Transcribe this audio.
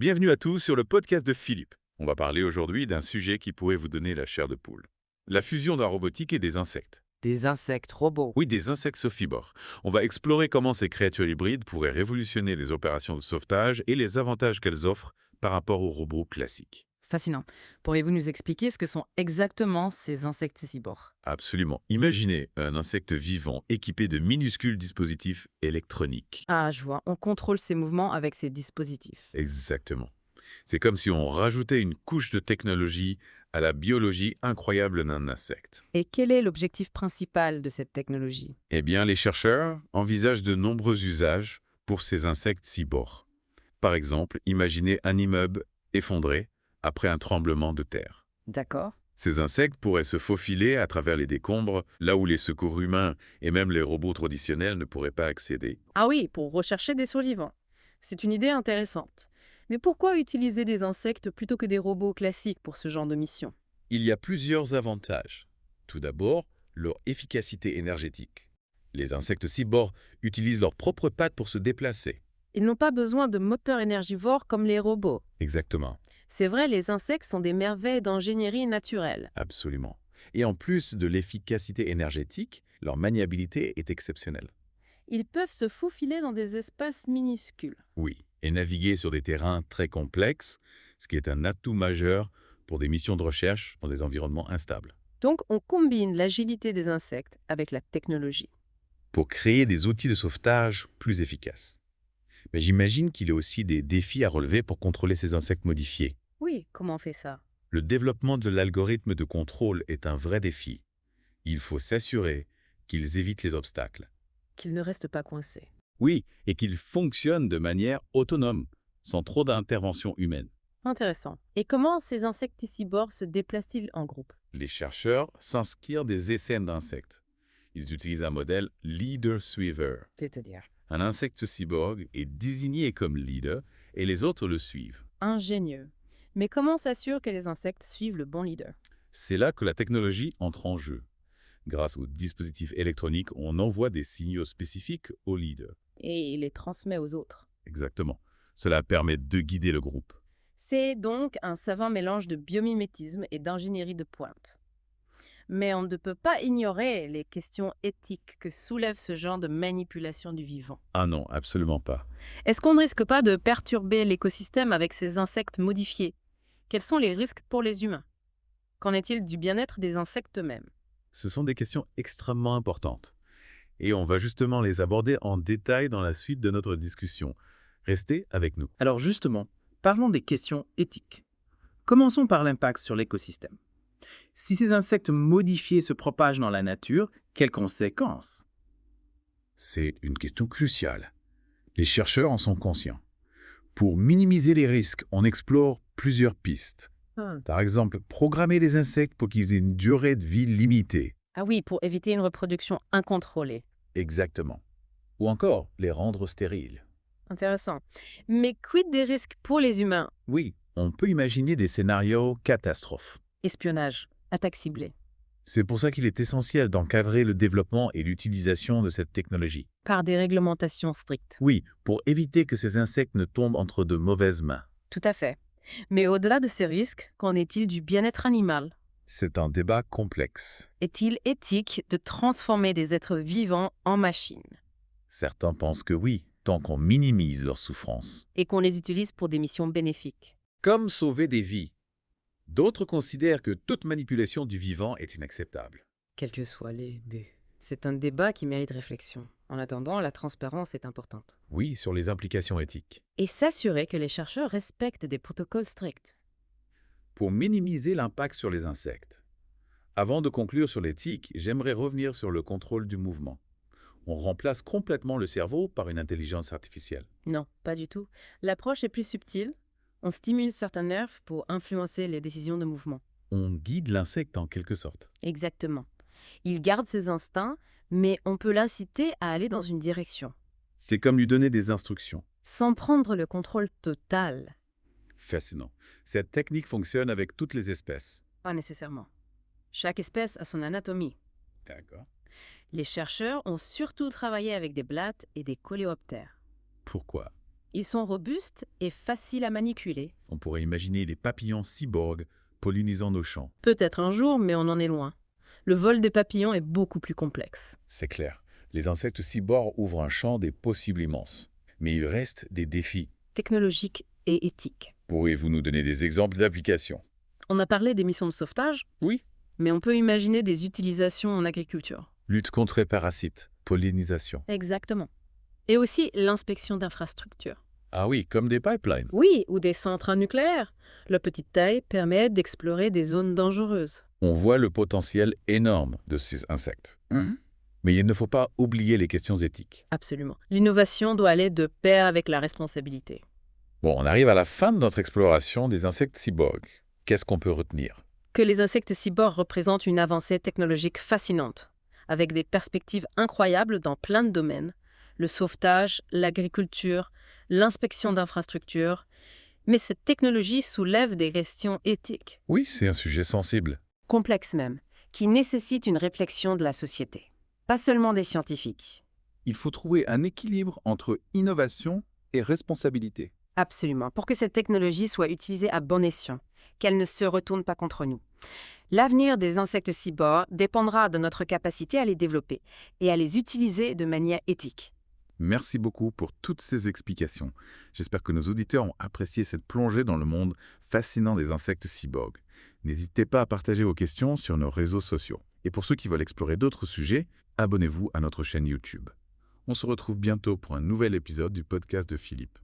Bienvenue à tous sur le podcast de Philippe. On va parler aujourd'hui d'un sujet qui pourrait vous donner la chair de poule. La fusion de la robotique et des insectes. Des insectes robots. Oui, des insectes sophibores. On va explorer comment ces créatures hybrides pourraient révolutionner les opérations de sauvetage et les avantages qu'elles offrent par rapport aux robots classiques. Fascinant. Pourriez-vous nous expliquer ce que sont exactement ces insecticibores? Absolument. Imaginez un insecte vivant équipé de minuscules dispositifs électroniques. Ah, je vois. On contrôle ces mouvements avec ces dispositifs. Exactement. C'est comme si on rajoutait une couche de technologie à la biologie incroyable d'un insecte. Et quel est l'objectif principal de cette technologie? Eh bien, les chercheurs envisagent de nombreux usages pour ces insectes cyborgs. Par exemple, imaginez un immeuble effondré après un tremblement de terre. D'accord. Ces insectes pourraient se faufiler à travers les décombres, là où les secours humains et même les robots traditionnels ne pourraient pas accéder. Ah oui, pour rechercher des survivants. C'est une idée intéressante. Mais pourquoi utiliser des insectes plutôt que des robots classiques pour ce genre de mission? Il y a plusieurs avantages. Tout d'abord, leur efficacité énergétique. Les insectes cyborgs utilisent leurs propres pattes pour se déplacer. Ils n'ont pas besoin de moteurs énergivores comme les robots. Exactement. C'est vrai, les insectes sont des merveilles d'ingénierie naturelle. Absolument. Et en plus de l'efficacité énergétique, leur maniabilité est exceptionnelle. Ils peuvent se faufiler dans des espaces minuscules. Oui, et naviguer sur des terrains très complexes, ce qui est un atout majeur pour des missions de recherche dans des environnements instables. Donc, on combine l'agilité des insectes avec la technologie. Pour créer des outils de sauvetage plus efficaces. Mais j'imagine qu'il y a aussi des défis à relever pour contrôler ces insectes modifiés. Oui, comment on fait ça? Le développement de l'algorithme de contrôle est un vrai défi. Il faut s'assurer qu'ils évitent les obstacles. Qu'ils ne restent pas coincés. Oui, et qu'ils fonctionnent de manière autonome, sans trop d'intervention humaine. Intéressant. Et comment ces insecticibores se déplacent-ils en groupe? Les chercheurs s'inspirent des essais d'insectes. Ils utilisent un modèle leader-sweeper. C'est-à-dire? Un insecte cyborg est désigné comme leader et les autres le suivent. Ingénieux. Mais comment on s'assure que les insectes suivent le bon leader? C'est là que la technologie entre en jeu. Grâce aux dispositifs électroniques, on envoie des signaux spécifiques au leader. Et il les transmet aux autres. Exactement. Cela permet de guider le groupe. C'est donc un savant mélange de biomimétisme et d'ingénierie de pointe. Mais on ne peut pas ignorer les questions éthiques que soulève ce genre de manipulation du vivant. Ah non, absolument pas. Est-ce qu'on ne risque pas de perturber l'écosystème avec ces insectes modifiés? Quels sont les risques pour les humains? Qu'en est-il du bien-être des insectes eux-mêmes? Ce sont des questions extrêmement importantes. Et on va justement les aborder en détail dans la suite de notre discussion. Restez avec nous. Alors justement, parlons des questions éthiques. Commençons par l'impact sur l'écosystème. Si ces insectes modifiés se propagent dans la nature, quelles conséquences? C'est une question cruciale. Les chercheurs en sont conscients. Pour minimiser les risques, on explore plusieurs pistes. Par exemple, programmer les insectes pour qu'ils aient une durée de vie limitée. Ah oui, pour éviter une reproduction incontrôlée. Exactement. Ou encore, les rendre stériles. Intéressant. Mais quid des risques pour les humains? Oui, on peut imaginer des scénarios catastrophes. Espionnage, attaque ciblée. C'est pour ça qu'il est essentiel d'encadrer le développement et l'utilisation de cette technologie. Par des réglementations strictes. Oui, pour éviter que ces insectes ne tombent entre de mauvaises mains. Tout à fait. Mais au-delà de ces risques, qu'en est-il du bien-être animal? C'est un débat complexe. Est-il éthique de transformer des êtres vivants en machines Certains pensent que oui, tant qu'on minimise leur souffrance. et qu'on les utilise pour des missions bénéfiques? Comme sauver des vies. D'autres considèrent que toute manipulation du vivant est inacceptable. Quels que soient les buts. C'est un débat qui mérite réflexion. En attendant, la transparence est importante. Oui, sur les implications éthiques. Et s'assurer que les chercheurs respectent des protocoles stricts. Pour minimiser l'impact sur les insectes. Avant de conclure sur l'éthique, j'aimerais revenir sur le contrôle du mouvement. On remplace complètement le cerveau par une intelligence artificielle. Non, pas du tout. L'approche est plus subtile. On stimule certains nerfs pour influencer les décisions de mouvement. On guide l'insecte en quelque sorte. Exactement. Il garde ses instincts, mais on peut l'inciter à aller dans une direction, C'est comme lui donner des instructions. sans prendre le contrôle total. Fascinant. Cette technique fonctionne avec toutes les espèces. Pas nécessairement. Chaque espèce a son anatomie. D'accord. Les chercheurs ont surtout travaillé avec des blattes et des coléoptères. Pourquoi? Ils sont robustes et faciles à manipuler. On pourrait imaginer les papillons cyborgs pollinisant nos champs. Peut-être un jour, mais on en est loin. Le vol des papillons est beaucoup plus complexe. C'est clair. Les insectes cyborgs ouvrent un champ des possibles immenses. Mais il reste des défis. Technologique et éthique. Pourriez-vous nous donner des exemples d'applications? On a parlé des missions de sauvetage, Oui. mais on peut imaginer des utilisations en agriculture. Lutte contre les parasites, pollinisation. Exactement. Et aussi l'inspection d'infrastructures. Ah oui, comme des pipelines. Oui, ou des centrales nucléaires. Leur petite taille permet d'explorer des zones dangereuses. On voit le potentiel énorme de ces insectes. Mais il ne faut pas oublier les questions éthiques. Absolument. L'innovation doit aller de pair avec la responsabilité. Bon, on arrive à la fin de notre exploration des insectes cyborgs. Qu'est-ce qu'on peut retenir? Que les insectes cyborgs représentent une avancée technologique fascinante, avec des perspectives incroyables dans plein de domaines. Le sauvetage, l'agriculture, l'inspection d'infrastructures. Mais cette technologie soulève des questions éthiques, Oui, c'est un sujet sensible. complexes même, qui nécessitent une réflexion de la société. Pas seulement des scientifiques. Il faut trouver un équilibre entre innovation et responsabilité. Absolument, pour que cette technologie soit utilisée à bon escient, qu'elle ne se retourne pas contre nous. L'avenir des insectes cyborgs dépendra de notre capacité à les développer et à les utiliser de manière éthique. Merci beaucoup pour toutes ces explications. J'espère que nos auditeurs ont apprécié cette plongée dans le monde fascinant des insectes cyborgs. N'hésitez pas à partager vos questions sur nos réseaux sociaux. Et pour ceux qui veulent explorer d'autres sujets, abonnez-vous à notre chaîne YouTube. On se retrouve bientôt pour un nouvel épisode du podcast de Philippe.